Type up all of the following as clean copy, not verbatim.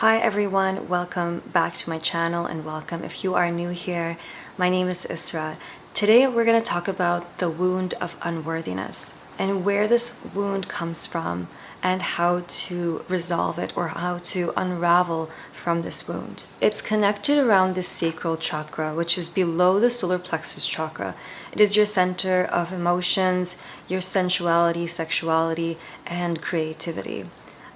Hi everyone, welcome back to my channel and welcome if you are new here. My name is Isra. Today we're going to talk about the wound of unworthiness and where this wound comes from and how to resolve it or how to unravel from this wound. It's connected around the sacral chakra, which is below the solar plexus chakra. It is your center of emotions, your sensuality, sexuality, and creativity.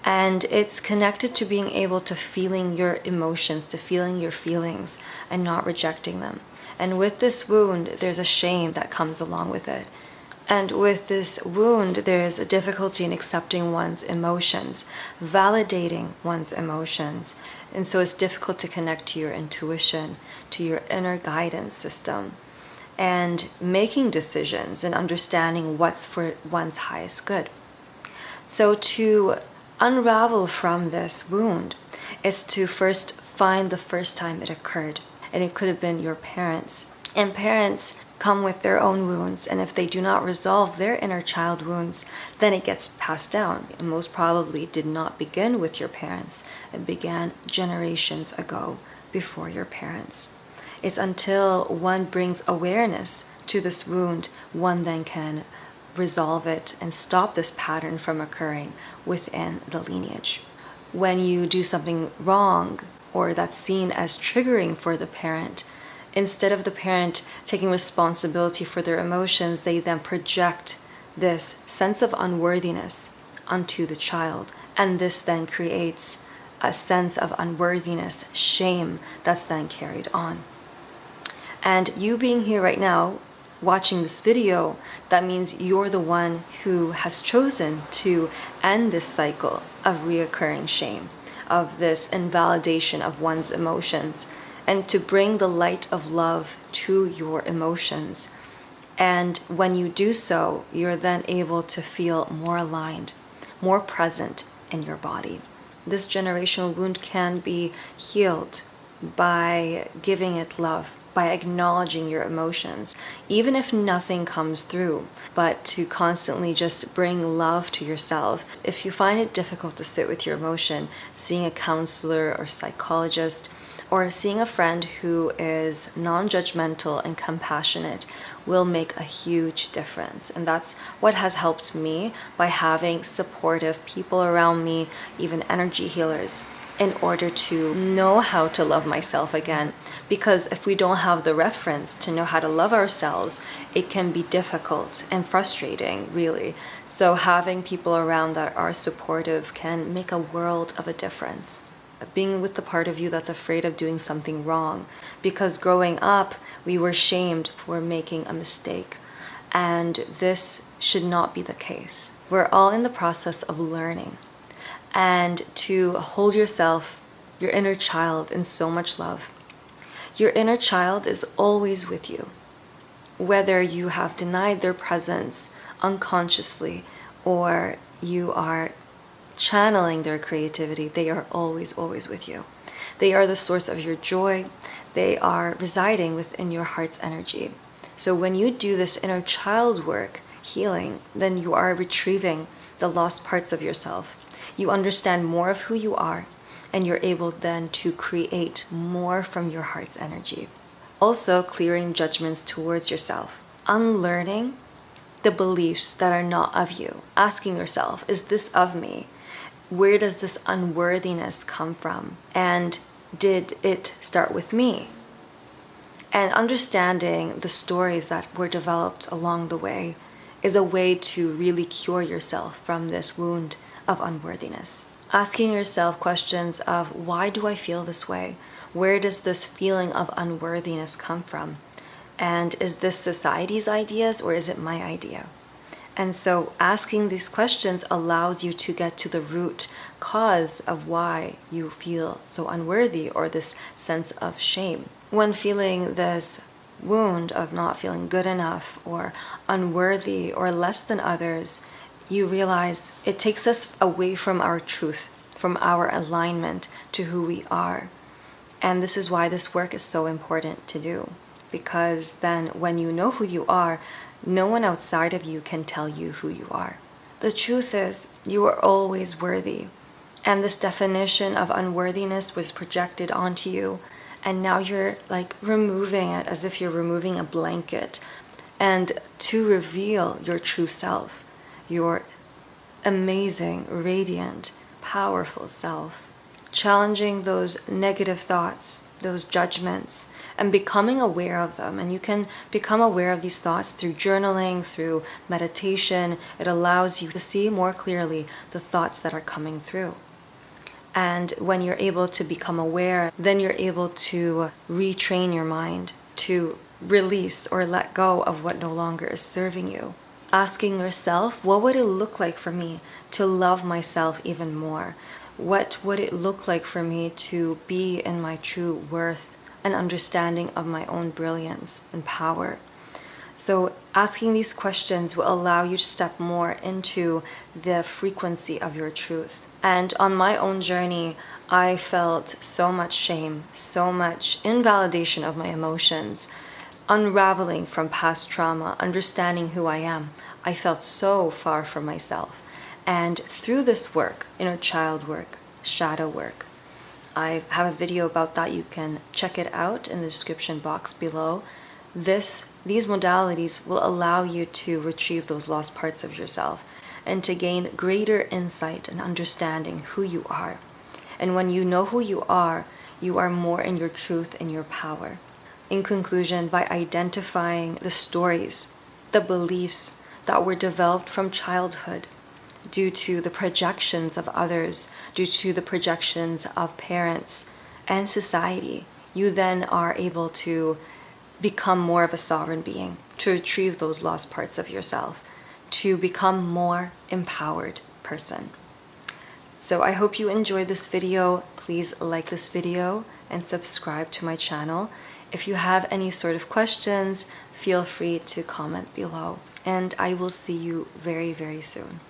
And it's connected to being able to feeling your emotions, to feeling your feelings and not rejecting them. And with this wound, there's a shame that comes along with it. And with this wound, there is a difficulty in accepting one's emotions, validating one's emotions. And so it's difficult to connect to your intuition, to your inner guidance system, and making decisions and understanding what's for one's highest good. So to unravel from this wound is to first find the first time it occurred. And it could have been your parents. And parents come with their own wounds. And if they do not resolve their inner child wounds, then it gets passed down. It most probably did not begin with your parents. It began generations ago before your parents. It's until one brings awareness to this wound, one then can resolve it and stop this pattern from occurring within the lineage. When you do something wrong or that's seen as triggering for the parent, instead of the parent taking responsibility for their emotions, they then project this sense of unworthiness onto the child. And this then creates a sense of unworthiness, shame that's then carried on. And you being here right now, watching this video, that means you're the one who has chosen to end this cycle of reoccurring shame, of this invalidation of one's emotions, and to bring the light of love to your emotions. And when you do so, you're then able to feel more aligned, more present in your body. This generational wound can be healed by giving it love, by acknowledging your emotions, even if nothing comes through, but to constantly just bring love to yourself. If you find it difficult to sit with your emotion, seeing a counselor or psychologist, or seeing a friend who is non-judgmental and compassionate will make a huge difference. And that's what has helped me by having supportive people around me, even energy healers, in order to know how to love myself again. Because if we don't have the reference to know how to love ourselves, it can be difficult and frustrating, really. So having people around that are supportive can make a world of a difference. Being with the part of you that's afraid of doing something wrong. Because growing up, we were shamed for making a mistake. And this should not be the case. We're all in the process of learning. And to hold yourself, your inner child, in so much love. Your inner child is always with you. Whether you have denied their presence unconsciously or you are channeling their creativity, they are always, always with you. They are the source of your joy. They are residing within your heart's energy. So when you do this inner child work, healing, then you are retrieving the lost parts of yourself. You understand more of who you are, and you're able then to create more from your heart's energy. Also, clearing judgments towards yourself. Unlearning the beliefs that are not of you. Asking yourself, is this of me? Where does this unworthiness come from? And did it start with me? And understanding the stories that were developed along the way is a way to really cure yourself from this wound of unworthiness. Asking yourself questions of, why do I feel this way? Where does this feeling of unworthiness come from? And is this society's ideas or is it my idea? And so asking these questions allows you to get to the root cause of why you feel so unworthy or this sense of shame. When feeling this wound of not feeling good enough or unworthy or less than others, you realize it takes us away from our truth, from our alignment to who we are. And this is why this work is so important to do. Because then when you know who you are, no one outside of you can tell you who you are. The truth is, you are always worthy. And this definition of unworthiness was projected onto you, and now you're like removing it as if you're removing a blanket, and to reveal your true self, your amazing, radiant, powerful self. Challenging those negative thoughts, those judgments, and becoming aware of them. And you can become aware of these thoughts through journaling, through meditation. It allows you to see more clearly the thoughts that are coming through. And when you're able to become aware, then you're able to retrain your mind to release or let go of what no longer is serving you. Asking yourself, what would it look like for me to love myself even more? What would it look like for me to be in my true worth and understanding of my own brilliance and power? So asking these questions will allow you to step more into the frequency of your truth. And on my own journey, I felt so much shame, so much invalidation of my emotions, unraveling from past trauma, understanding who I am. I felt so far from myself. And through this work, inner child work, shadow work, I have a video about that. You can check it out in the description box below. These modalities will allow you to retrieve those lost parts of yourself and to gain greater insight and understanding who you are. And when you know who you are more in your truth and your power. In conclusion, by identifying the stories, the beliefs that were developed from childhood due to the projections of others, due to the projections of parents and society, you then are able to become more of a sovereign being, to retrieve those lost parts of yourself, to become more empowered person. So I hope you enjoyed this video. Please like this video and subscribe to my channel. If you have any sort of questions, feel free to comment below. And I will see you very, very soon.